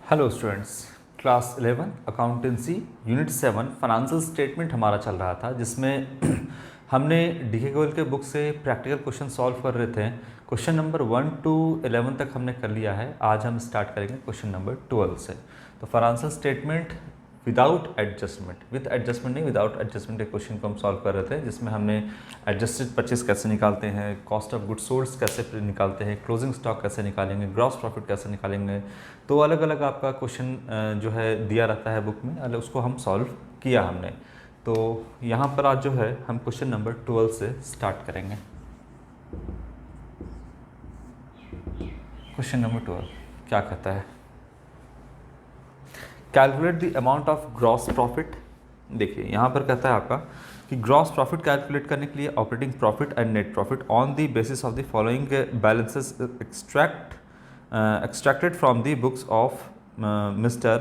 Hello students, class 11 accountancy unit 7 financial statement हमारा चल रहा था, जिसमें हमने डीके गोयल के बुक से प्रैक्टिकल क्वेश्चन सॉल्व कर रहे थे। क्वेश्चन नंबर 1 to 11 तक हमने कर लिया है। आज हम स्टार्ट करेंगे क्वेश्चन नंबर 12 से। तो financial statement without adjustment, with adjustment नहीं, विदाउट एडजस्टमेंट के क्वेश्चन को हम सॉल्व कर रहे थे, जिसमें हमने एडजस्टेड परचेज कैसे निकालते हैं, कॉस्ट ऑफ गुड सोल्ड कैसे निकालते हैं, क्लोजिंग स्टॉक कैसे निकालेंगे, ग्रॉस प्रॉफिट कैसे निकालेंगे। तो अलग अलग आपका क्वेश्चन जो है दिया रहता है बुक में, अलग उसको हम सॉल्व किया हमने। तो यहाँ पर आज जो है हम क्वेश्चन नंबर 12 से स्टार्ट करेंगे। क्वेश्चन नंबर 12 क्या कहता है? Calculate the amount of gross profit. देखिए यहाँ पर कहता है आपका कि ग्रॉस प्रॉफिट कैलकुलेट करने के लिए operating profit and net profit on the basis of the following balances extracted from the books of Mr.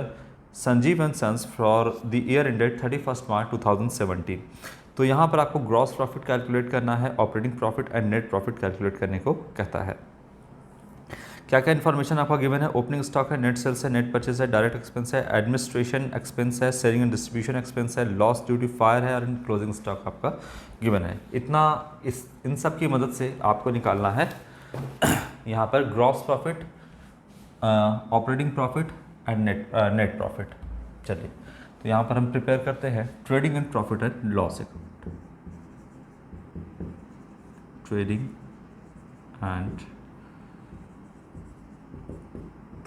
Sanjeev and Sons for the year ended 31st March 2017। तो यहाँ पर आपको ग्रॉस प्रॉफिट कैलकुलेट करना है, operating profit and net profit calculate करने को कहता है। क्या क्या इन्फॉर्मेशन आपका गिवन है? ओपनिंग स्टॉक है, नेट सेल्स है, नेट परचेज है, डायरेक्ट एक्सपेंस है, एडमिनिस्ट्रेशन एक्सपेंस है, सेलिंग एंड डिस्ट्रीब्यूशन एक्सपेंस है, लॉस ड्यू टू फायर है और क्लोजिंग स्टॉक आपका गिवन है। इतना इन सब की मदद से आपको निकालना है यहाँ पर gross profit, operating profit and net profit. चलिए, तो यहाँ पर हम प्रिपेयर करते हैं trading and profit and loss account. Trading and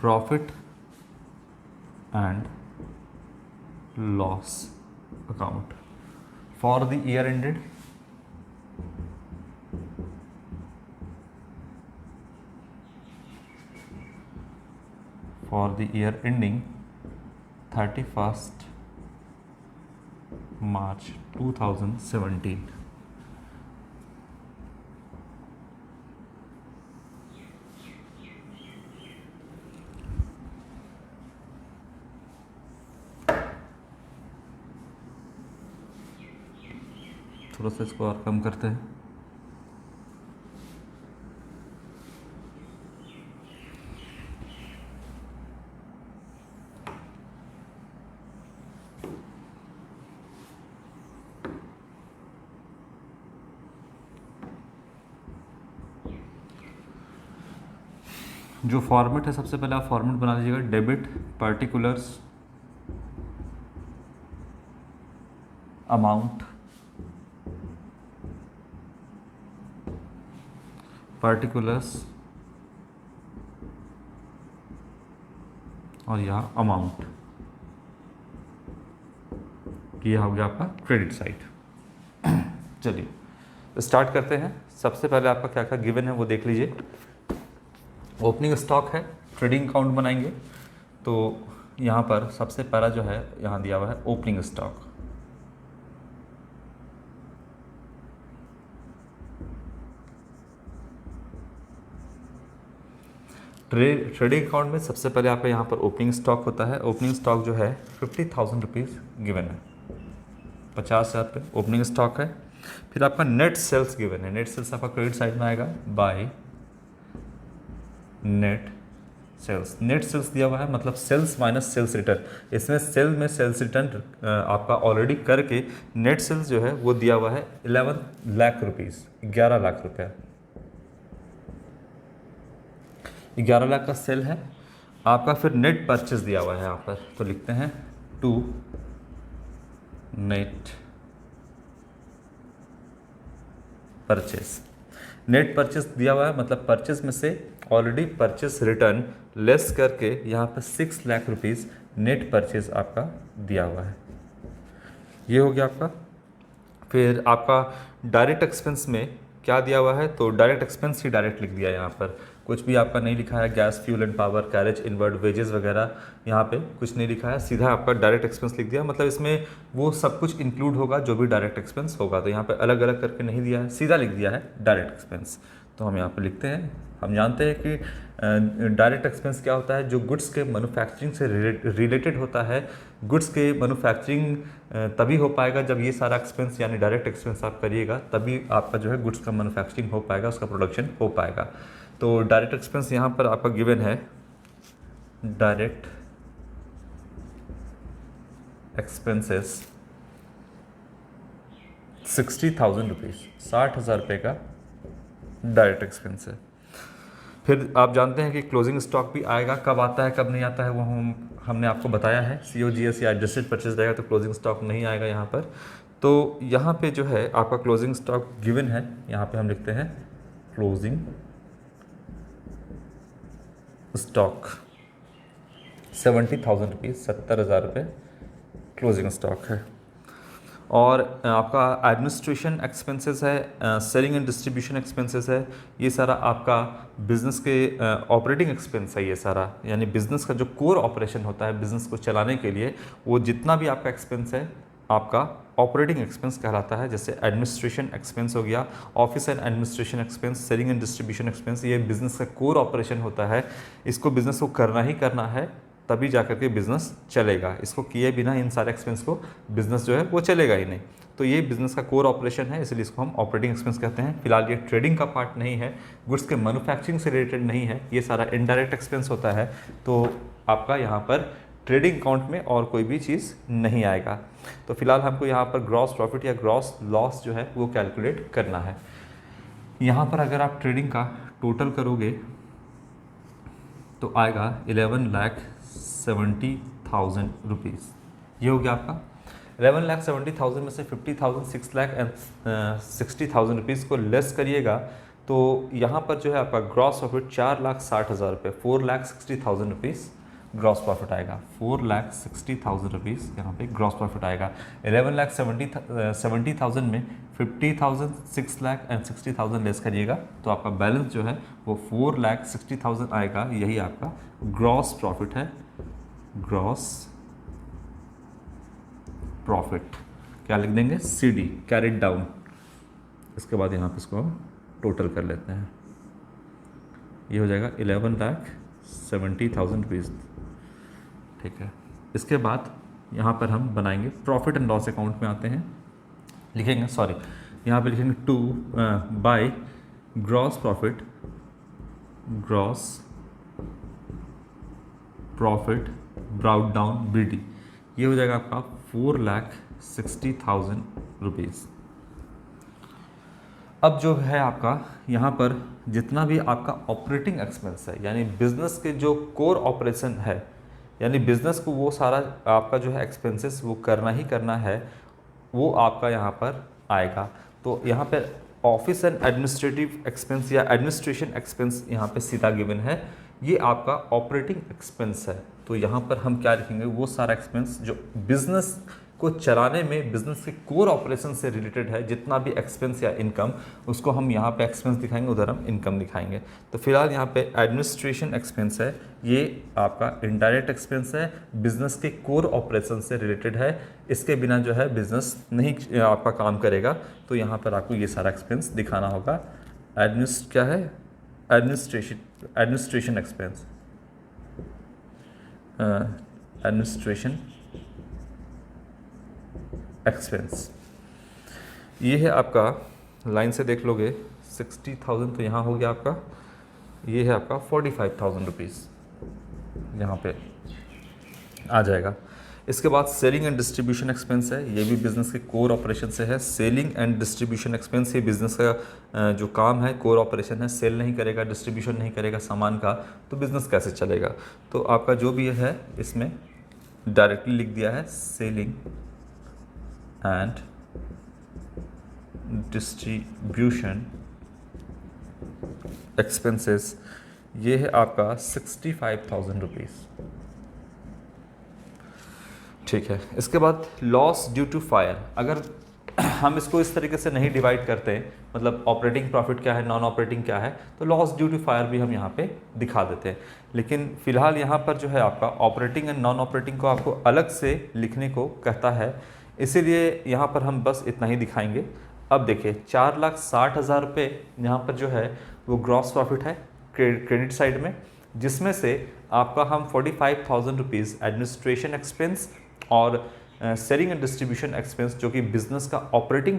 profit and loss account for the year ended for the year ending 31st March 2017। थोड़ा सा इसको और कम करते हैं। जो फॉर्मेट है, सबसे पहले आप फॉर्मेट बना लीजिएगा, डेबिट पर्टिकुलर्स अमाउंट, पर्टिकुलर्स और यहाँ अमाउंट। ये हो गया आपका क्रेडिट साइड। चलिए स्टार्ट करते हैं। सबसे पहले आपका क्या क्या गिवन है वो देख लीजिए। ओपनिंग स्टॉक है, ट्रेडिंग अकाउंट बनाएंगे। तो यहाँ पर सबसे पहला जो है यहाँ दिया हुआ है ओपनिंग स्टॉक। ट्रेडिंग अकाउंट में सबसे पहले आपका यहाँ पर ओपनिंग स्टॉक होता है। ओपनिंग स्टॉक जो है 50,000 रुपीज़ गिवन है, 50,000 रुपये ओपनिंग स्टॉक है। फिर आपका नेट सेल्स गिवन है। नेट सेल्स आपका क्रेडिट साइड में आएगा by net sales. Net sales दिया हुआ है, मतलब सेल्स माइनस सेल्स रिटर्न। इसमें सेल में सेल्स रिटर्न आपका ऑलरेडी करके नेट सेल्स जो है वो दिया हुआ है 11 लाख रुपीज़, 11 लाख रुपया, 11 लाख का सेल है आपका। फिर नेट परचेज दिया हुआ है यहाँ पर, तो लिखते हैं to net purchase. Net purchase दिया हुआ है, मतलब परचेज में से ऑलरेडी परचेज रिटर्न लेस करके यहाँ पर 6 लाख रुपीज़ नेट परचेज आपका दिया हुआ है। ये हो गया आपका। फिर आपका डायरेक्ट एक्सपेंस में क्या दिया हुआ है? तो डायरेक्ट एक्सपेंस ही डायरेक्ट लिख दिया है यहाँ पर, कुछ भी आपका नहीं लिखा है। Gas, fuel and power, carriage, inward, wages वगैरह यहाँ पे कुछ नहीं लिखा है, सीधा आपका डायरेक्ट एक्सपेंस लिख दिया। मतलब इसमें वो सब कुछ इंक्लूड होगा जो भी डायरेक्ट एक्सपेंस होगा। तो यहाँ पे अलग अलग करके नहीं दिया है, सीधा लिख दिया है डायरेक्ट एक्सपेंस। तो हम यहाँ पे लिखते हैं, हम जानते हैं कि डायरेक्ट एक्सपेंस क्या होता है? जो गुड्स के मैन्युफैक्चरिंग से रिलेटेड होता है। गुड्स के मैन्युफैक्चरिंग तभी हो पाएगा जब ये सारा एक्सपेंस यानी डायरेक्ट एक्सपेंस आप करिएगा, तभी आपका जो है गुड्स का मैन्युफैक्चरिंग हो पाएगा, उसका प्रोडक्शन हो पाएगा। तो डायरेक्ट एक्सपेंस यहाँ पर आपका गिवन है डायरेक्ट एक्सपेंसेस 60,000 रुपीज़, 60,000 रुपये का डायरेक्ट एक्सपेंस है। फिर आप जानते हैं कि क्लोजिंग स्टॉक भी आएगा, कब आता है कब नहीं आता है वो हमने आपको बताया है। COGS या एडजस्टेड परचेज रहेगा तो क्लोजिंग स्टॉक नहीं आएगा यहाँ पर। तो यहाँ पे जो है आपका क्लोजिंग स्टॉक गिवन है, यहाँ पे हम लिखते हैं क्लोजिंग स्टॉक 70,000 रुपीज़, 70,000 रुपये क्लोजिंग स्टॉक है। और आपका एडमिनिस्ट्रेशन एक्सपेंसेस है, सेलिंग एंड डिस्ट्रीब्यूशन एक्सपेंसेस है, ये सारा आपका बिज़नेस के ऑपरेटिंग एक्सपेंस है ये सारा, यानी बिज़नेस का जो कोर ऑपरेशन होता है बिज़नेस को चलाने के लिए, वो जितना भी आपका एक्सपेंस है आपका ऑपरेटिंग एक्सपेंस कहलाता है। जैसे एडमिनिस्ट्रेशन एक्सपेंस हो गया, office and administration expense, selling and distribution expense, ये बिज़नेस का कोर ऑपरेशन होता है। इसको बिज़नेस को करना ही करना है, तभी जा करके बिज़नेस चलेगा। इसको किए बिना इन सारे एक्सपेंस को बिज़नेस जो है वो चलेगा ही नहीं। तो ये बिज़नेस का कोर ऑपरेशन है, इसलिए इसको हम ऑपरेटिंग एक्सपेंस कहते हैं। फिलहाल ये ट्रेडिंग का पार्ट नहीं है, गुड्स के मैन्युफैक्चरिंग से रिलेटेड नहीं है, ये सारा इनडायरेक्ट एक्सपेंस होता है। तो आपका यहाँ पर ट्रेडिंग अकाउंट में और कोई भी चीज़ नहीं आएगा। तो फिलहाल हमको यहाँ पर ग्रॉस प्रॉफिट या ग्रॉस लॉस जो है वो कैलकुलेट करना है। यहाँ पर अगर आप ट्रेडिंग का टोटल करोगे तो आएगा 11,70,000 रुपीज़। ये हो गया आपका 11,70,000 में से 50,000, 6,60,000 रुपीज़ को लेस करिएगा तो यहाँ पर जो है आपका ग्रॉस प्रॉफिट 4,60,000 रुपये, 4,60,000 रुपीज़ ग्रॉस प्रॉफिट आएगा। 4,60,000 रुपीज़ यहाँ पे ग्रॉस प्रॉफिट आएगा। 11,70,000 में 50,000, 6,60,000 लेस करिएगा तो आपका बैलेंस जो है वो 4,60,000 आएगा। यही आपका ग्रॉस प्रॉफिट है, ग्रॉस प्रॉफिट। क्या लिख देंगे? CD, carried down. इसके बाद यहाँ पे इसको टोटल कर लेते हैं, ये हो जाएगा 11,70,000 रुपीज़। ठीक है, इसके बाद यहाँ पर हम बनाएंगे प्रॉफिट एंड लॉस अकाउंट में आते हैं, लिखेंगे यहाँ पे लिखेंगे to by gross profit, gross profit brought down BD। ये हो जाएगा आपका 4,60,000 रुपीज़। अब जो है आपका यहाँ पर जितना भी आपका ऑपरेटिंग एक्सपेंस है, यानी बिजनेस के जो कोर ऑपरेशन है, यानी बिजनेस को वो सारा आपका जो है एक्सपेंसेस वो करना ही करना है, वो आपका यहाँ पर आएगा। तो यहाँ पर ऑफिस एंड एडमिनिस्ट्रेटिव एक्सपेंस या एडमिनिस्ट्रेशन एक्सपेंस यहाँ पे सीधा गिवन है, ये आपका ऑपरेटिंग एक्सपेंस है। तो यहाँ पर हम क्या लिखेंगे? वो सारा एक्सपेंस जो बिजनेस को चलाने में बिजनेस के कोर ऑपरेशन से रिलेटेड है, जितना भी एक्सपेंस या इनकम, उसको हम यहाँ पे एक्सपेंस दिखाएंगे, उधर हम इनकम दिखाएंगे। तो फिलहाल यहाँ पे एडमिनिस्ट्रेशन एक्सपेंस है, ये आपका इनडायरेक्ट एक्सपेंस है, बिजनेस के कोर ऑपरेशन से रिलेटेड है, इसके बिना जो है बिजनेस नहीं आपका काम करेगा। तो यहाँ पर आपको ये सारा एक्सपेंस दिखाना होगा। क्या है? एडमिनिस्ट्रेशन एक्सपेंस, एडमिनिस्ट्रेशन एक्सपेंस, ये है आपका, लाइन से देख लोगे 60,000 तो यहाँ हो गया आपका, ये है आपका 45,000 रुपीज़ यहाँ पे आ जाएगा। इसके बाद सेलिंग एंड डिस्ट्रीब्यूशन एक्सपेंस है, ये भी बिज़नेस के कोर ऑपरेशन से है। सेलिंग एंड डिस्ट्रीब्यूशन एक्सपेंस, ये बिज़नेस का जो काम है, कोर ऑपरेशन है। सेल नहीं करेगा, डिस्ट्रीब्यूशन नहीं करेगा सामान का, तो बिज़नेस कैसे चलेगा? तो आपका जो भी है इसमें डायरेक्टली लिख दिया है सेलिंग एंड डिस्ट्रीब्यूशन एक्सपेंसेस, ये है आपका 65,000 रुपीज़। ठीक है, इसके बाद लॉस ड्यू टू फायर। अगर हम इसको इस तरीके से नहीं डिवाइड करते, मतलब ऑपरेटिंग प्रॉफिट क्या है, नॉन ऑपरेटिंग क्या है, तो लॉस ड्यू टू फायर भी हम यहाँ पे दिखा देते हैं। लेकिन फिलहाल यहाँ पर जो है आपका ऑपरेटिंग एंड नॉन ऑपरेटिंग को आपको अलग से लिखने को कहता है, इसीलिए यहाँ पर हम बस इतना ही दिखाएंगे। अब देखिए 4,60,000 रुपये यहाँ पर जो है वो ग्रॉस प्रॉफिट है क्रेडिट साइड में, जिसमें से आपका हम 45,000 रुपीज़ एडमिनिस्ट्रेशन एक्सपेंस और सेलिंग एंड डिस्ट्रीब्यूशन एक्सपेंस, जो कि बिजनेस का ऑपरेटिंग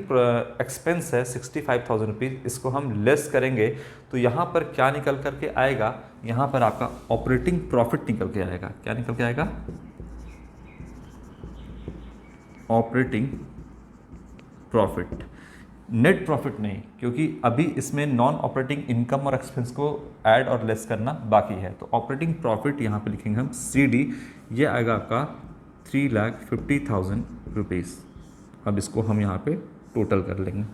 एक्सपेंस है 65,000 रुपीज़, इसको हम लेस करेंगे तो यहाँ पर क्या निकल करके आएगा? यहाँ पर आपका ऑपरेटिंग प्रॉफिट निकल के आएगा। क्या निकल के आएगा? ऑपरेटिंग प्रॉफिट, नेट प्रॉफिट नहीं, क्योंकि अभी इसमें नॉन ऑपरेटिंग इनकम और एक्सपेंस को ऐड और लेस करना बाकी है। तो ऑपरेटिंग प्रॉफिट यहाँ पे लिखेंगे हम CD, ये आएगा आपका 3,50,000 रुपीज़। अब इसको हम यहाँ पे टोटल कर लेंगे,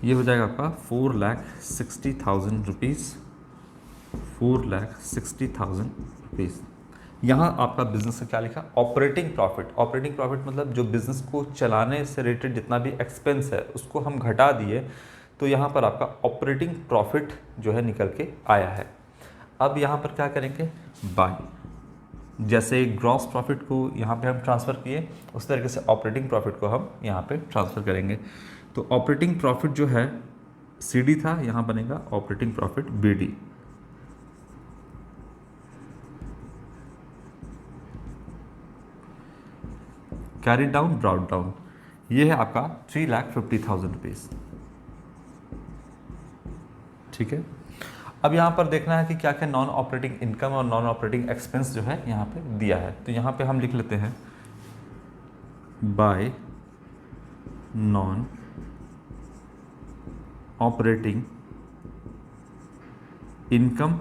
ये हो जाएगा आपका 4,60,000 रुपीज़, 4,60,000 रुपीज़। यहाँ आपका बिजनेस का क्या लिखा, ऑपरेटिंग प्रॉफिट। ऑपरेटिंग प्रॉफिट मतलब जो बिजनेस को चलाने से रिलेटेड जितना भी एक्सपेंस है उसको हम घटा दिए, तो यहाँ पर आपका ऑपरेटिंग प्रॉफिट जो है निकल के आया है। अब यहाँ पर क्या करेंगे, बाय, जैसे ग्रॉस प्रॉफिट को यहाँ पे हम ट्रांसफ़र किए उस तरीके से ऑपरेटिंग प्रॉफिट को हम यहाँ पे ट्रांसफ़र करेंगे। तो ऑपरेटिंग प्रॉफिट जो है CD था, यहाँ बनेगा operating profit BD। Carry down, brought down, ये है आपका 3,50,000 रुपीज़। ठीक है, अब यहाँ पर देखना है कि क्या क्या नॉन ऑपरेटिंग इनकम और नॉन ऑपरेटिंग एक्सपेंस जो है यहाँ पे दिया है। तो यहाँ पे हम लिख लेते हैं by non operating income,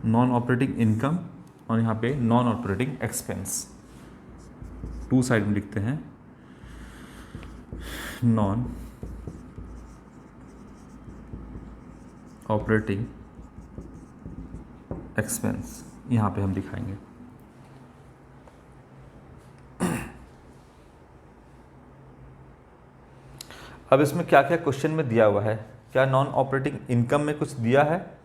non operating income और यहाँ पे non operating expense, to side में लिखते हैं नॉन ऑपरेटिंग एक्सपेंस, यहाँ पे हम दिखाएंगे। अब इसमें क्या क्या क्वेश्चन में दिया हुआ है, क्या नॉन ऑपरेटिंग इनकम में कुछ दिया है?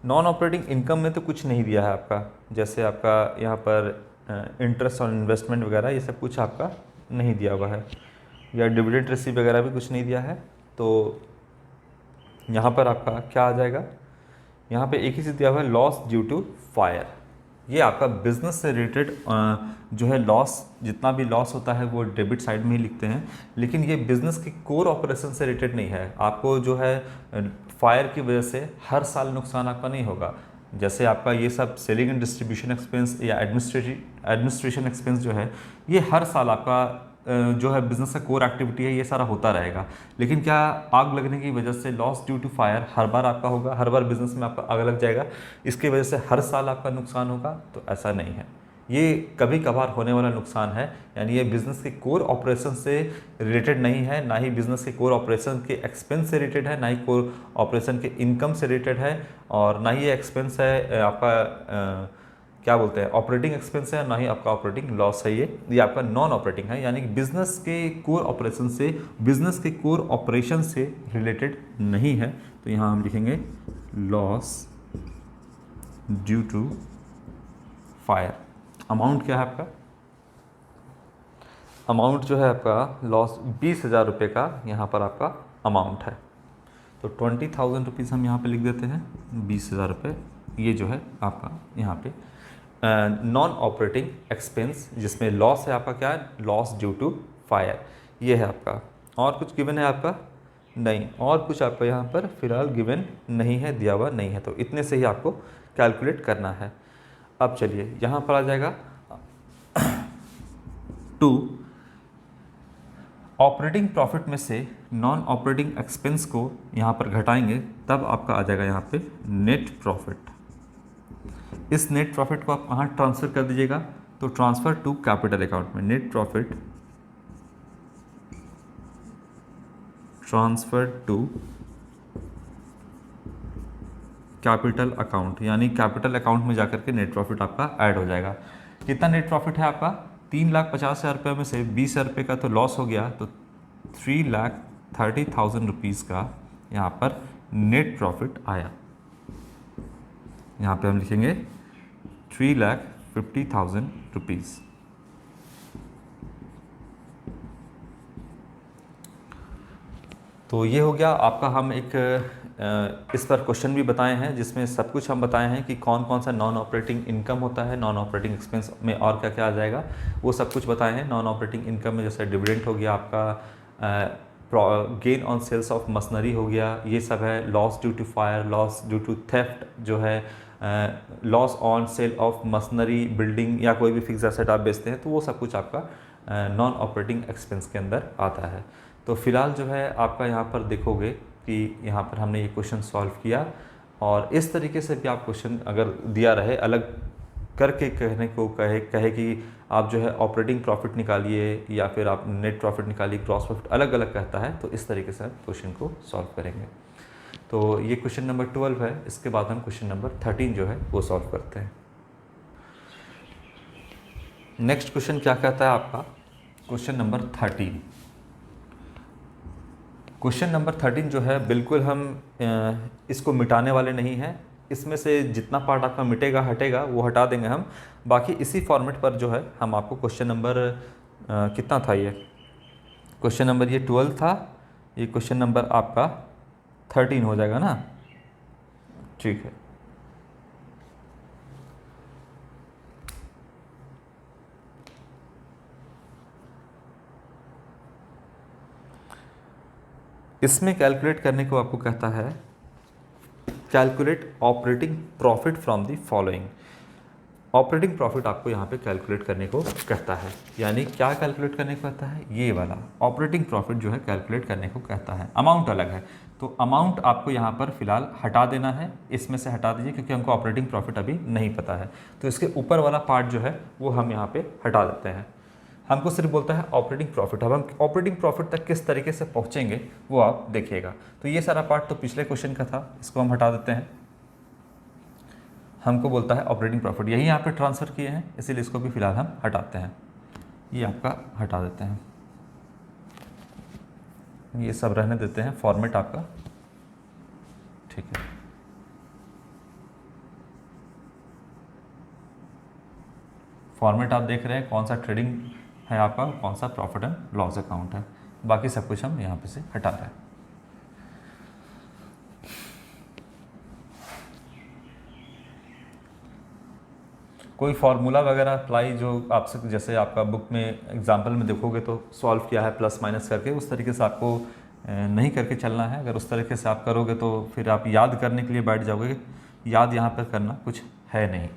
नॉन ऑपरेटिंग इनकम में तो कुछ नहीं दिया है आपका, जैसे आपका यहाँ पर इंटरेस्ट ऑन इन्वेस्टमेंट वगैरह ये सब कुछ आपका नहीं दिया हुआ है, या डिविडेंड रिसीव वगैरह भी कुछ नहीं दिया है। तो यहाँ पर आपका क्या आ जाएगा, यहाँ पे एक ही चीज़ दिया हुआ है, लॉस ड्यू टू फायर। ये आपका बिजनेस से रिलेटेड जो है लॉस, जितना भी लॉस होता है वो डेबिट साइड में ही लिखते हैं, लेकिन ये बिजनेस के कोर ऑपरेशन से रिलेटेड नहीं है। आपको जो है फायर की वजह से हर साल नुकसान आपका नहीं होगा। जैसे आपका ये सब सेलिंग एंड डिस्ट्रीब्यूशन एक्सपेंस या एडमिनिस्ट्रेशन एक्सपेंस जो है, ये हर साल आपका जो है बिजनेस का कोर एक्टिविटी है, ये सारा होता रहेगा। लेकिन क्या आग लगने की वजह से लॉस ड्यू टू फायर हर बार आपका होगा, हर बार बिजनेस में आपका आग लग जाएगा, इसकी वजह से हर साल आपका नुकसान होगा? तो ऐसा नहीं है, ये कभी कभार होने वाला नुकसान है। यानी ये बिजनेस के कोर ऑपरेशन से रिलेटेड नहीं है, ना ही बिजनेस के कोर ऑपरेशन के एक्सपेंस से रिलेटेड है, ना ही कोर ऑपरेशन के इनकम से रिलेटेड है, और ना ही ये एक्सपेंस है आपका क्या बोलते हैं ऑपरेटिंग एक्सपेंस है, ना ही आपका ऑपरेटिंग लॉस है। ये आपका नॉन ऑपरेटिंग है, यानी कि बिजनेस के कोर ऑपरेशन से, बिजनेस के कोर ऑपरेशन से रिलेटेड नहीं है। तो यहाँ हम लिखेंगे loss due to fire. Amount क्या है आपका, अमाउंट जो है आपका लॉस 20,000 रुपये का यहाँ पर आपका अमाउंट है। तो 20,000 रुपीज़ हम यहाँ पे लिख देते हैं, 20,000 रुपये ये जो है आपका यहाँ पे नॉन ऑपरेटिंग एक्सपेंस, जिसमें लॉस है आपका, क्या है, लॉस ड्यू टू फायर, ये है आपका। और कुछ गिवन है आपका? नहीं, और कुछ आपका यहाँ पर फिलहाल गिवन नहीं है, दिया हुआ नहीं है। तो इतने से ही आपको कैलकुलेट करना है। अब चलिए यहाँ पर आ जाएगा टू ऑपरेटिंग प्रॉफिट में से नॉन ऑपरेटिंग एक्सपेंस को यहाँ पर घटाएंगे, तब आपका आ जाएगा यहाँ पे नेट प्रॉफिट। इस नेट प्रॉफिट को आप कहाँ ट्रांसफ़र कर दीजिएगा, तो ट्रांसफ़र टू कैपिटल अकाउंट में, net profit transfer to capital account, यानी कैपिटल अकाउंट में जाकर के नेट प्रॉफिट आपका ऐड हो जाएगा। कितना नेट प्रॉफिट है आपका? 3,50,000 रुपये में से 20,000 रुपये का तो लॉस हो गया, तो 3,30,000 रुपीज़ का यहाँ पर नेट प्रॉफिट आया। यहाँ पे हम लिखेंगे 3,50,000 रुपीज़। तो ये हो गया आपका, हम एक इस पर क्वेश्चन भी बताए हैं, जिसमें सब कुछ हम बताए हैं कि कौन कौन सा नॉन ऑपरेटिंग इनकम होता है, नॉन ऑपरेटिंग एक्सपेंस में और क्या क्या आ जाएगा, वो सब कुछ बताए हैं। नॉन ऑपरेटिंग इनकम में जैसे डिविडेंड हो गया आपका, gain on sales of machinery हो गया, ये सब है। Loss due to fire, loss due to theft जो है, loss on sale of machinery, building या कोई भी फिक्स एसेट आप बेचते हैं तो वो सब कुछ आपका नॉन ऑपरेटिंग एक्सपेंस के अंदर आता है। तो फिलहाल जो है आपका यहाँ पर देखोगे कि यहाँ पर हमने ये क्वेश्चन सॉल्व किया, और इस तरीके से भी आप क्वेश्चन अगर दिया रहे अलग करके कहने को कहे कि आप जो है ऑपरेटिंग प्रॉफिट निकालिए या फिर आप नेट प्रॉफिट निकालिए, ग्रॉस प्रॉफिट अलग अलग कहता है, तो इस तरीके से हम क्वेश्चन को सॉल्व करेंगे। तो ये क्वेश्चन नंबर 12 है। इसके बाद हम क्वेश्चन नंबर 13 जो है वो सॉल्व करते हैं। नेक्स्ट क्वेश्चन क्या कहता है आपका, क्वेश्चन नंबर 13। क्वेश्चन नंबर 13 जो है बिल्कुल हम इसको मिटाने वाले नहीं हैं। इसमें से जितना पार्ट आपका मिटेगा हटेगा वो हटा देंगे हम, बाकी इसी फॉर्मेट पर जो है हम आपको क्वेश्चन नंबर कितना था, ये क्वेश्चन नंबर ये 12 था, ये क्वेश्चन नंबर आपका 13 हो जाएगा ना। ठीक है, इसमें कैलकुलेट करने को आपको कहता है calculate operating profit from the following. Operating profit आपको यहाँ पे कैलकुलेट करने को कहता है, यानी क्या कैलकुलेट करने को कहता है, ये वाला ऑपरेटिंग प्रॉफिट जो है कैलकुलेट करने को कहता है। अमाउंट अलग है, तो अमाउंट आपको यहाँ पर फिलहाल हटा देना है, इसमें से हटा दीजिए क्योंकि हमको ऑपरेटिंग प्रॉफिट अभी नहीं पता है। तो इसके ऊपर वाला पार्ट जो है वो हम यहाँ पे हटा देते हैं, हमको सिर्फ बोलता है ऑपरेटिंग प्रॉफिट। अब हम ऑपरेटिंग प्रॉफिट तक किस तरीके से पहुँचेंगे वो आप देखिएगा। तो ये सारा पार्ट तो पिछले क्वेश्चन का था, इसको हम हटा देते हैं। हमको बोलता है ऑपरेटिंग प्रॉफिट, यही यहाँ पे ट्रांसफ़र किए हैं, इसीलिए इसको भी फिलहाल हम हटाते हैं। ये आपका हटा देते हैं, ये सब रहने देते हैं, फॉर्मेट आपका ठीक है। फॉर्मेट आप देख रहे हैं कौन सा ट्रेडिंग है आपका, कौन सा प्रॉफिट एंड लॉस अकाउंट है, बाकी सब कुछ हम यहाँ पे से हटा रहे हैं। कोई फार्मूला वगैरह अप्लाई जो आपसे, जैसे आपका बुक में एग्जाम्पल में देखोगे तो सॉल्व किया है प्लस माइनस करके, उस तरीके से आपको नहीं करके चलना है। अगर उस तरीके से आप करोगे तो फिर आप याद करने के लिए बैठ जाओगे, याद यहाँ पर करना कुछ है नहीं।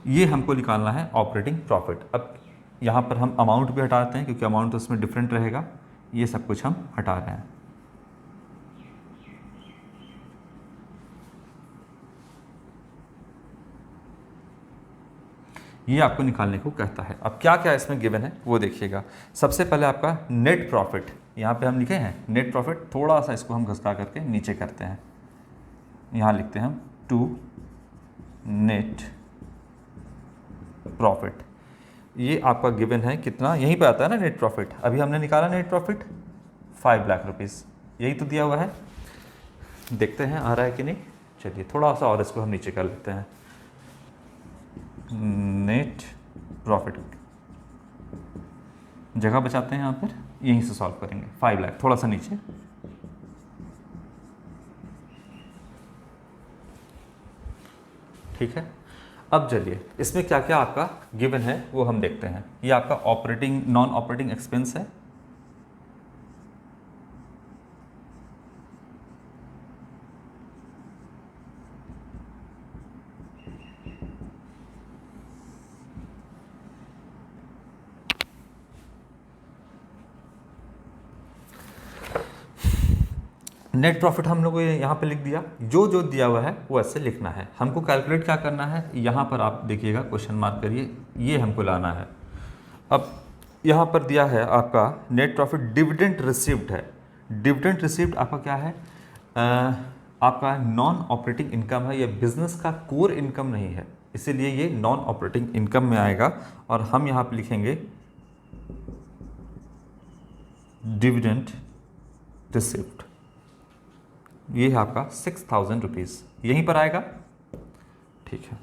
ये हमको निकालना है ऑपरेटिंग प्रॉफिट। अब यहाँ पर हम अमाउंट भी हटाते हैं क्योंकि अमाउंट तो उसमें डिफरेंट रहेगा, ये सब कुछ हम हटा रहे हैं। ये आपको निकालने को कहता है। अब क्या क्या इसमें गिवन है वो देखिएगा। सबसे पहले आपका नेट प्रॉफिट, यहाँ पे हम लिखे हैं नेट प्रॉफिट, थोड़ा सा इसको हम घसका करके नीचे करते हैं, यहाँ लिखते हैं हम टू नेट प्रॉफिट। ये आपका गिवन है कितना, यहीं पे आता है ना नेट प्रॉफिट। अभी हमने निकाला नेट प्रॉफिट 5 लाख रुपीज़, यही तो दिया हुआ है। देखते हैं आ रहा है कि नहीं। चलिए थोड़ा सा और इसको हम नीचे कर लेते हैं। नेट प्रॉफिट जगह बचाते हैं यहाँ पर, यहीं से सॉल्व करेंगे। 5 लाख थोड़ा सा नीचे, ठीक है। अब चलिए इसमें क्या क्या आपका गिवन है वो हम देखते हैं। ये आपका ऑपरेटिंग नॉन ऑपरेटिंग एक्सपेंस है, नेट प्रॉफिट हम लोग यहाँ पे लिख दिया। जो जो दिया हुआ है वो ऐसे लिखना है। हमको कैलकुलेट क्या करना है, यहाँ पर आप देखिएगा क्वेश्चन मार्क करिए, ये हमको लाना है। अब यहाँ पर दिया है आपका नेट प्रॉफिट डिविडेंड रिसीव्ड है। डिविडेंड रिसीव्ड आपका क्या है, आपका नॉन ऑपरेटिंग इनकम है, ये बिजनेस का कोर इनकम नहीं है, इसीलिए ये नॉन ऑपरेटिंग इनकम में आएगा। और हम यहाँ पे लिखेंगे डिविडेंड रिसीव्ड, ये है आपका 6,000 रुपीज़, यहीं पर आएगा, ठीक है।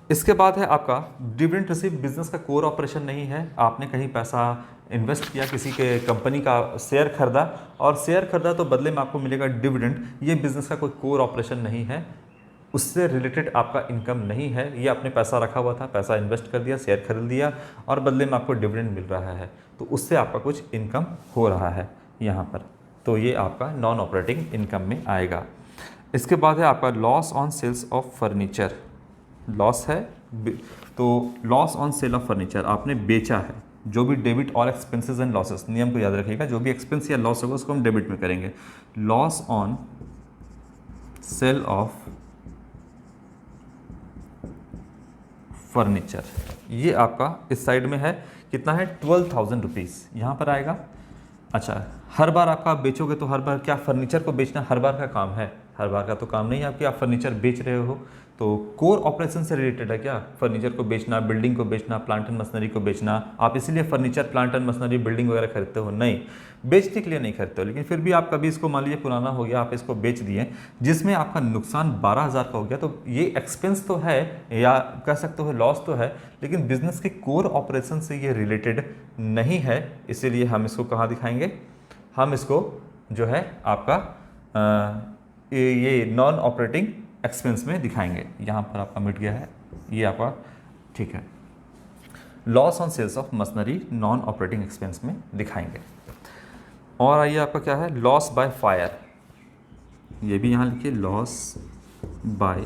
इसके बाद है आपका डिविडेंड रिसीव, बिजनेस का कोर ऑपरेशन नहीं है। आपने कहीं पैसा इन्वेस्ट किया, किसी के कंपनी का शेयर खरीदा और शेयर खरीदा तो बदले में आपको मिलेगा डिविडेंड, ये बिजनेस का कोई कोर ऑपरेशन नहीं है, उससे रिलेटेड आपका इनकम नहीं है। ये आपने पैसा रखा हुआ था, पैसा इन्वेस्ट कर दिया, शेयर खरीद दिया और बदले में आपको डिविडेंड मिल रहा है, तो उससे आपका कुछ इनकम हो रहा है यहाँ पर, तो ये आपका नॉन ऑपरेटिंग इनकम में आएगा। इसके बाद है आपका loss on sales of furniture. Loss है तो loss on sale of furniture, आपने बेचा है, जो भी debit all expenses and losses, नियम को याद रखिएगा, जो भी एक्सपेंस या लॉस होगा उसको हम डेबिट में करेंगे। Loss on sale of furniture, ये आपका इस साइड में है, कितना है 12,000 रुपीज़ यहाँ पर आएगा। अच्छा, हर बार आपका बेचोगे तो हर बार क्या फर्नीचर को बेचना हर बार का काम है? हर बार का तो काम नहीं है आपकी, आप फर्नीचर बेच रहे हो तो कोर ऑपरेशन से रिलेटेड है क्या फर्नीचर को बेचना, बिल्डिंग को बेचना, प्लांट एंड मशीनरी को बेचना? आप इसीलिए furniture, plant and machinery, building वगैरह खरीदते हो? नहीं, बेचने के लिए नहीं खरीदते हो, लेकिन फिर भी आप कभी इसको मान लीजिए पुराना हो गया, आप इसको बेच दिए, जिसमें आपका नुकसान 12,000 का हो गया, तो ये एक्सपेंस तो है या कह सकते हो लॉस तो है, लेकिन बिजनेस के कोर ऑपरेशन से ये रिलेटेड नहीं है, इसीलिए हम इसको कहाँ दिखाएंगे? हम इसको जो है आपका ये नॉन ऑपरेटिंग एक्सपेंस में दिखाएंगे। यहाँ पर आपका मिट गया है ये आपका, ठीक है, loss on sales of machinery non operating expense में दिखाएंगे। और आइए आपका क्या है, लॉस बाय फायर, ये भी यहाँ लिखिए, लॉस बाय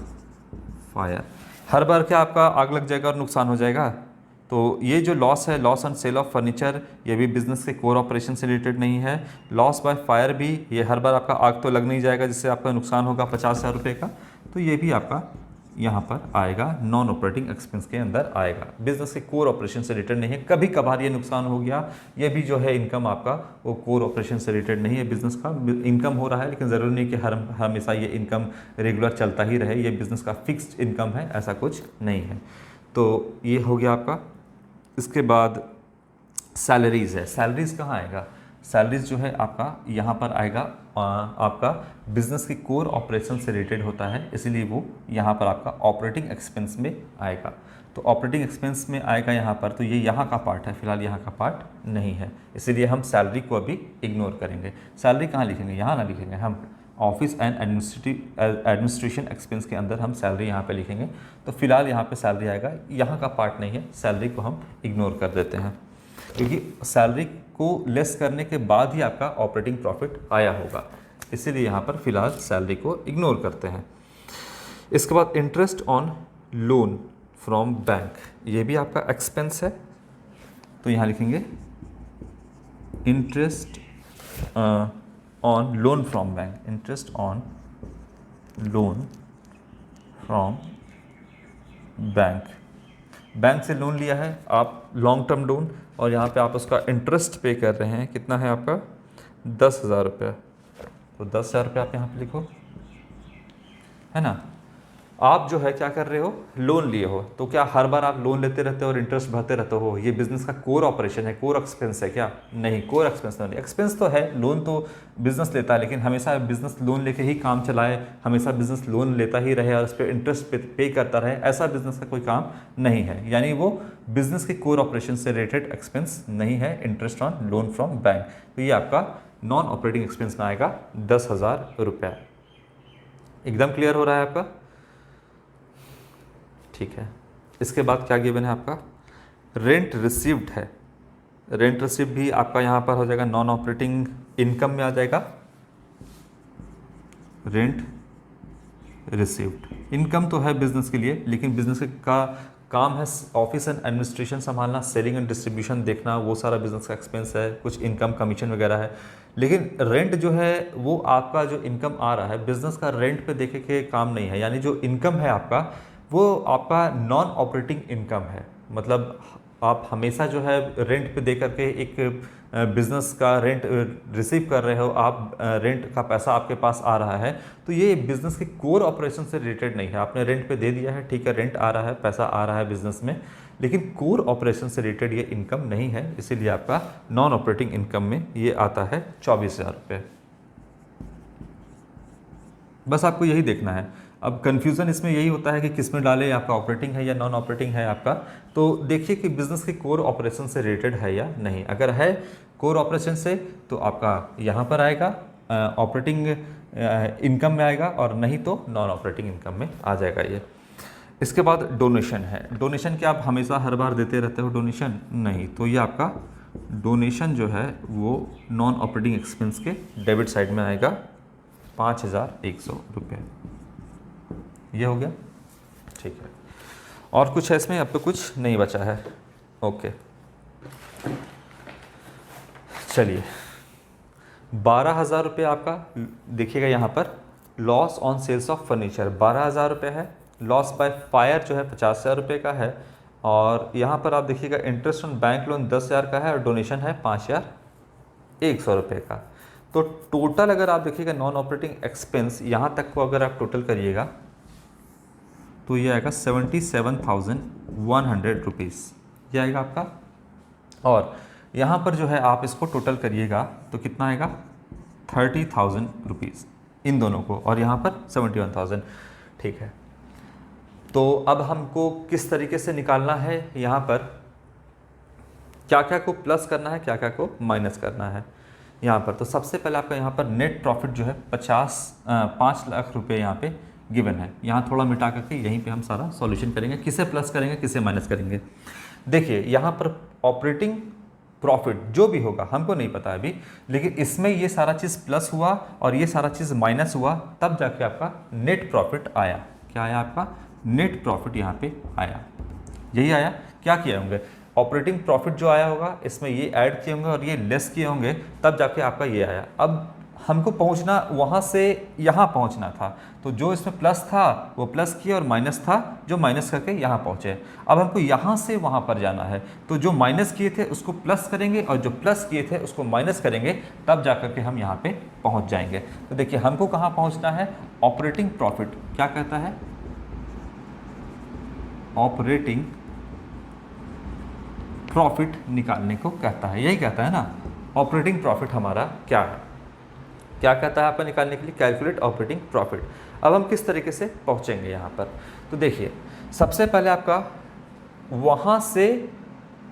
फायर। हर बार क्या आपका आग लग जाएगा और नुकसान हो जाएगा? तो ये जो लॉस है, loss on sale of furniture, ये भी बिजनेस के कोर ऑपरेशन से रिलेटेड नहीं है। लॉस बाय फायर भी, ये हर बार आपका आग तो लग नहीं जाएगा जिससे आपका नुकसान होगा 50,000 रुपये का, तो ये भी आपका यहाँ पर आएगा, नॉन ऑपरेटिंग एक्सपेंस के अंदर आएगा, बिजनेस के कोर ऑपरेशन से रिलेटेड नहीं है। कभी कभार ये नुकसान हो गया, ये भी जो है इनकम आपका वो कोर ऑपरेशन से रिलेटेड नहीं है, बिजनेस का इनकम हो रहा है, लेकिन ज़रूरी नहीं कि हमेशा ये इनकम रेगुलर चलता ही रहे, ये बिजनेस का फिक्स्ड इनकम है, ऐसा कुछ नहीं है। तो ये हो गया आपका। इसके बाद सैलरीज़ है, सैलरीज़ कहाँ आएगा? सैलरीज जो है आपका यहाँ पर आएगा, आपका बिजनेस के कोर ऑपरेशन से रिलेटेड होता है, इसीलिए वो यहाँ पर आपका ऑपरेटिंग एक्सपेंस में आएगा। तो ऑपरेटिंग एक्सपेंस में आएगा यहाँ पर, तो ये यहाँ का पार्ट है, फिलहाल यहाँ का पार्ट नहीं है, इसीलिए हम सैलरी को अभी इग्नोर करेंगे। सैलरी कहाँ लिखेंगे? यहाँ ना लिखेंगे, हम ऑफिस एंड एडमिनिस्ट्रेशन एक्सपेंस के अंदर हम सैलरी यहाँ पे लिखेंगे। तो फिलहाल यहाँ पे सैलरी आएगा, यहाँ का पार्ट नहीं है, सैलरी को हम इग्नोर कर देते हैं, क्योंकि सैलरी को लेस करने के बाद ही आपका ऑपरेटिंग प्रॉफिट आया होगा, इसीलिए यहाँ पर फिलहाल सैलरी को इग्नोर करते हैं। इसके बाद interest on loan from bank, ये भी आपका एक्सपेंस है, तो यहाँ लिखेंगे interest on loan from bank, interest on loan from bank. Bank से लोन लिया है आप, लॉन्ग टर्म लोन, और यहाँ पे आप उसका इंटरेस्ट पे कर रहे हैं, कितना है आपका 10,000 रुपये, तो 10,000 रुपये आप यहाँ पे लिखो, है ना। आप जो है क्या कर रहे हो, लोन लिए हो, तो क्या हर बार आप लोन लेते रहते हो और इंटरेस्ट भरते रहते हो? ये बिजनेस का कोर ऑपरेशन है, कोर एक्सपेंस है क्या? नहीं, कोर एक्सपेंस नहीं, एक्सपेंस तो है, लोन तो बिजनेस लेता है, लेकिन हमेशा बिजनेस लोन लेके ही काम चलाए, हमेशा बिजनेस लोन लेता ही रहे और उस पर इंटरेस्ट पे करता रहे, ऐसा बिजनेस का कोई काम नहीं है, यानी वो बिजनेस के कोर ऑपरेशन से रिलेटेड एक्सपेंस नहीं है, interest on loan from bank. तो ये आपका नॉन ऑपरेटिंग एक्सपेंस में आएगा 10,000 रुपये। एकदम क्लियर हो रहा है आपका? ठीक है। इसके बाद क्या गिवन है आपका, रेंट रिसीव्ड है, रेंट रिसीव्ड भी आपका यहाँ पर हो जाएगा, नॉन ऑपरेटिंग इनकम में आ जाएगा, रेंट रिसीव्ड। इनकम तो है बिजनेस के लिए, लेकिन बिजनेस का काम है ऑफिस एंड एडमिनिस्ट्रेशन संभालना, सेलिंग एंड डिस्ट्रीब्यूशन देखना, वो सारा बिजनेस का एक्सपेंस है, कुछ इनकम कमीशन वगैरह है। लेकिन रेंट जो है वो आपका जो इनकम आ रहा है बिजनेस का, रेंट पे देखे के काम नहीं है, यानी जो इनकम है आपका वो आपका नॉन ऑपरेटिंग इनकम है। मतलब आप हमेशा जो है रेंट पे दे करके एक बिजनेस का रेंट रिसीव कर रहे हो, आप रेंट का पैसा आपके पास आ रहा है, तो ये बिजनेस के कोर ऑपरेशन से रिलेटेड नहीं है। आपने रेंट पे दे दिया है, ठीक है, रेंट आ रहा है, पैसा आ रहा है बिजनेस में, लेकिन कोर ऑपरेशन से रिलेटेड ये इनकम नहीं है, इसीलिए आपका नॉन ऑपरेटिंग इनकम में ये आता है 24,000 रुपये। बस आपको यही देखना है। अब कन्फ्यूज़न इसमें यही होता है कि किस में डालें, आपका ऑपरेटिंग है या नॉन ऑपरेटिंग है आपका। तो देखिए कि बिज़नेस के कोर ऑपरेशन से रिलेटेड है या नहीं। अगर है कोर ऑपरेशन से तो आपका यहाँ पर आएगा ऑपरेटिंग इनकम में आएगा, और नहीं तो नॉन ऑपरेटिंग इनकम में आ जाएगा ये। इसके बाद डोनेशन है। डोनेशन क्या आप हमेशा हर बार देते रहते हो डोनेशन? नहीं, तो ये आपका डोनेशन जो है वो नॉन ऑपरेटिंग एक्सपेंस के डेबिट साइड में आएगा। 5,100 रुपये। ये हो गया, ठीक है। और कुछ है इसमें? अब तो कुछ नहीं बचा है। ओके, चलिए 12,000 रुपये आपका देखिएगा यहाँ पर loss on sales of furniture 12,000 रुपये है। लॉस बाय फायर जो है 50,000 रुपये का है। और यहाँ पर आप देखिएगा इंटरेस्ट ऑन बैंक लोन 10,000 का है और डोनेशन है 5,100 रुपये का। तो टोटल अगर आप देखिएगा नॉन ऑपरेटिंग एक्सपेंस यहाँ तक को अगर आप टोटल करिएगा तो ये आएगा 77,100 रुपीज़, ये आएगा आपका। और यहाँ पर जो है आप इसको टोटल करिएगा तो कितना आएगा 30,000 रुपीज़ इन दोनों को, और यहाँ पर 71,000। ठीक है, तो अब हमको किस तरीके से निकालना है, यहाँ पर क्या क्या को प्लस करना है, क्या क्या को माइनस करना है यहाँ पर। तो सबसे पहले आपका यहाँ पर नेट प्रॉफिट जो है 5 लाख रुपए यहाँ पे गिवन है। यहाँ थोड़ा मिटा करके यहीं पे हम सारा सॉल्यूशन करेंगे, किसे प्लस करेंगे किसे माइनस करेंगे। देखिए यहाँ पर ऑपरेटिंग प्रॉफिट जो भी होगा हमको नहीं पता अभी, लेकिन इसमें ये सारा चीज़ प्लस हुआ और ये सारा चीज़ माइनस हुआ, तब जाके आपका नेट प्रॉफिट आया। क्या आया आपका? नेट प्रॉफिट यहाँ पे आया, यही आया। क्या किए होंगे? ऑपरेटिंग प्रॉफिट जो आया होगा इसमें ये ऐड किए होंगे और ये लेस किए होंगे, तब जाके आपका ये आया। अब हमको पहुंचना वहाँ से यहाँ पहुंचना था, तो जो इसमें प्लस था वो प्लस किया और माइनस था जो माइनस करके यहाँ पहुँचे। अब हमको यहाँ से वहाँ पर जाना है, तो जो माइनस किए थे उसको प्लस करेंगे और जो प्लस किए थे उसको माइनस करेंगे, तब जा कर के हम यहाँ पे पहुँच जाएंगे। तो देखिए हमको कहाँ पहुँचना है? ऑपरेटिंग प्रॉफिट क्या कहता है? ऑपरेटिंग प्रॉफिट निकालने को कहता है, यही कहता है ना। ऑपरेटिंग प्रॉफिट हमारा क्या है, क्या कहता है आपका निकालने के लिए? Calculate operating profit. अब हम किस तरीके से पहुंचेंगे यहाँ पर? तो देखिए सबसे पहले आपका वहाँ से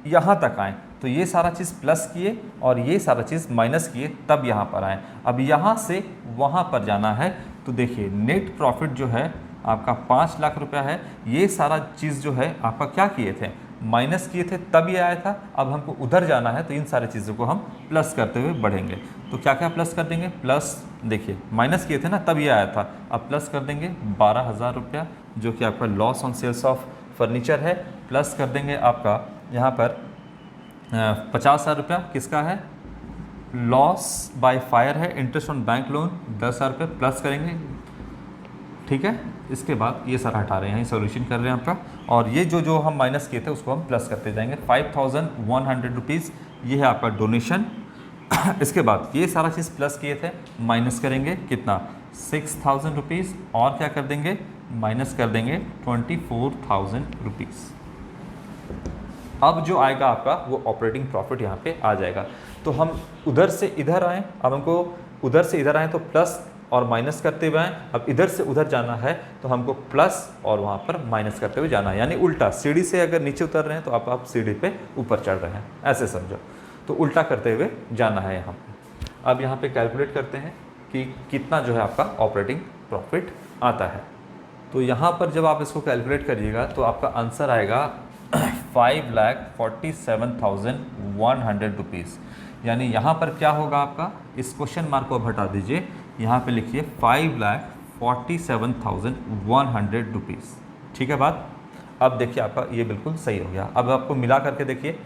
यहाँ तक आए, तो ये सारा चीज़ प्लस किए और ये सारा चीज़ माइनस किए, तब यहाँ पर आए। अब यहाँ से वहाँ पर जाना है, तो देखिए नेट प्रॉफिट जो है आपका 5 लाख रुपया है। ये सारा चीज़ जो है आपका क्या किए थे? माइनस किए थे, तब ये आया था। अब हमको उधर जाना है, तो इन सारी चीज़ों को हम प्लस करते हुए बढ़ेंगे। तो क्या क्या प्लस कर देंगे? प्लस देखिए माइनस किए थे ना, तब ये आया था, अब प्लस कर देंगे 12,000 रुपया जो कि आपका loss on sales of furniture है। प्लस कर देंगे आपका यहाँ पर 50,000 रुपया किसका है? लॉस बाय फायर है। इंटरेस्ट ऑन बैंक लोन 10,000 रुपये प्लस करेंगे, ठीक है। इसके बाद ये सारा हटा रहे हैं, यहीं सॉल्यूशन कर रहे हैं आपका। और ये जो हम माइनस किए थे उसको हम प्लस करते जाएंगे। 5,100 रुपीज़ ये है आपका डोनेशन। इसके बाद ये सारा चीज़ प्लस किए थे, माइनस करेंगे कितना? 6,000 रुपीज़। और क्या कर देंगे? माइनस कर देंगे 24,000 रुपीज़। अब जो आएगा आपका वो ऑपरेटिंग प्रॉफिट यहाँ पे आ जाएगा। तो हम उधर से इधर आएँ, अब हमको उधर से इधर आएँ तो प्लस और माइनस करते हुए आएँ। अब इधर से उधर जाना है तो हमको प्लस और वहाँ पर माइनस करते हुए जाना है, यानी उल्टा। सीढ़ी से अगर नीचे उतर रहे हैं तो आप सीढ़ी पे ऊपर चढ़ रहे हैं, ऐसे समझो। तो उल्टा करते हुए जाना है यहाँ पे। अब यहाँ पे कैलकुलेट करते हैं कि कितना जो है आपका ऑपरेटिंग प्रॉफिट आता है। तो यहाँ पर जब आप इसको कैलकुलेट करिएगा तो आपका आंसर आएगा 5,47,100 रुपीज़। यानी यहाँ पर क्या होगा आपका? इस क्वेश्चन मार्क को हटा दीजिए, यहाँ पे लिखिए 5,47,100 रुपीज़। ठीक है बात? अब देखिए आपका ये बिल्कुल सही हो गया। अब आपको मिला करके देखिए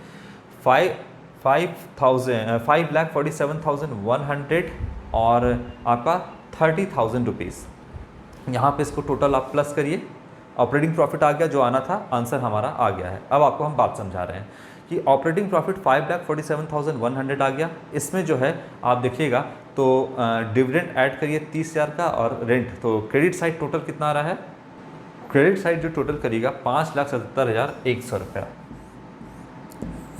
5,47,100 और आपका 30,000 रुपीज़। यहाँ पे इसको टोटल आप प्लस करिए, ऑपरेटिंग प्रॉफिट आ गया, जो आना था आंसर हमारा आ गया है। अब आपको हम बात समझा रहे हैं कि ऑपरेटिंग प्रॉफिट 5,47,100 आ गया। इसमें जो है आप देखिएगा तो डिविडेंड ऐड करिए 30,000 का और रेंट, तो क्रेडिट साइड टोटल कितना आ रहा है? क्रेडिट साइड जो टोटल करिएगा 5,77,100 रुपया,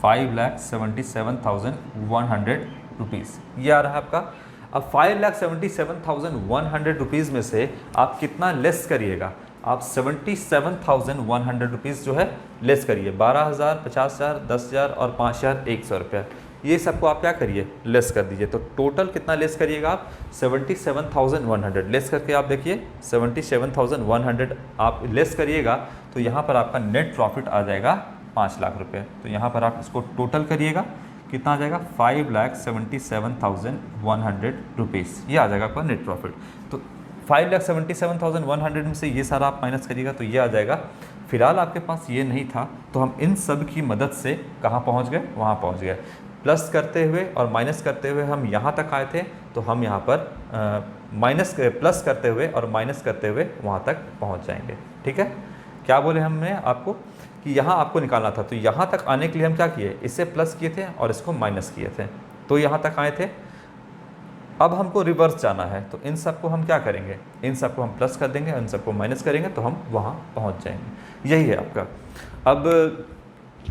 5,77,100 रुपीज़ ये आ रहा है आपका। अब 5,77,100 रुपीज़ में से आप कितना लेस करिएगा? आप 77,100 रुपीज़ जो है लेस करिए। 12,000, 50,000, 10,000 और 5,100 रुपया, ये सबको आप क्या करिए? लेस कर दीजिए। तो टोटल कितना लेस करिएगा आप? 77,100 लेस करके आप देखिए 77,100 आप लेस करिएगा तो यहाँ पर आपका नेट प्रॉफिट आ जाएगा 5 लाख रुपये। तो यहाँ पर आप इसको टोटल करिएगा कितना आ जाएगा 5,77,100 रुपीज़, ये आ जाएगा आपका नेट प्रॉफिट। तो 5,77,100 में से ये सारा आप माइनस करिएगा तो ये आ जाएगा। फिलहाल आपके पास ये नहीं था तो हम इन सब की मदद से कहाँ पहुँच गए, वहाँ पहुँच गए। प्लस करते हुए और माइनस करते हुए हम यहाँ तक आए थे, तो हम यहाँ पर प्लस करते हुए और माइनस करते हुए वहाँ तक पहुँच जाएंगे। ठीक है, क्या बोले हमने आपको कि यहाँ आपको निकालना था, तो यहाँ तक आने के लिए हम क्या किए, इससे प्लस किए थे और इसको माइनस किए थे, तो यहाँ तक आए थे। अब हमको रिवर्स जाना है, तो इन सब को हम क्या करेंगे, इन सब को हम प्लस कर देंगे, इन सब को माइनस करेंगे, तो हम वहाँ पहुँच जाएंगे। यही है आपका। अब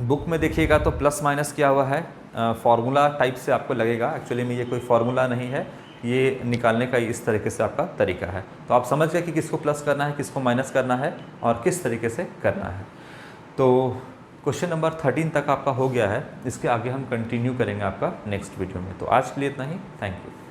बुक में देखिएगा तो प्लस माइनस किया हुआ है, फार्मूला टाइप से आपको लगेगा, एक्चुअली में ये कोई फार्मूला नहीं है, ये निकालने का इस तरीके से आपका तरीका है। तो आप समझ गए कि किसको प्लस करना है, किसको माइनस करना है और किस तरीके से करना है। तो क्वेश्चन नंबर 13 तक आपका हो गया है, इसके आगे हम कंटिन्यू करेंगे आपका नेक्स्ट वीडियो में। तो आज के लिए इतना ही, थैंक यू।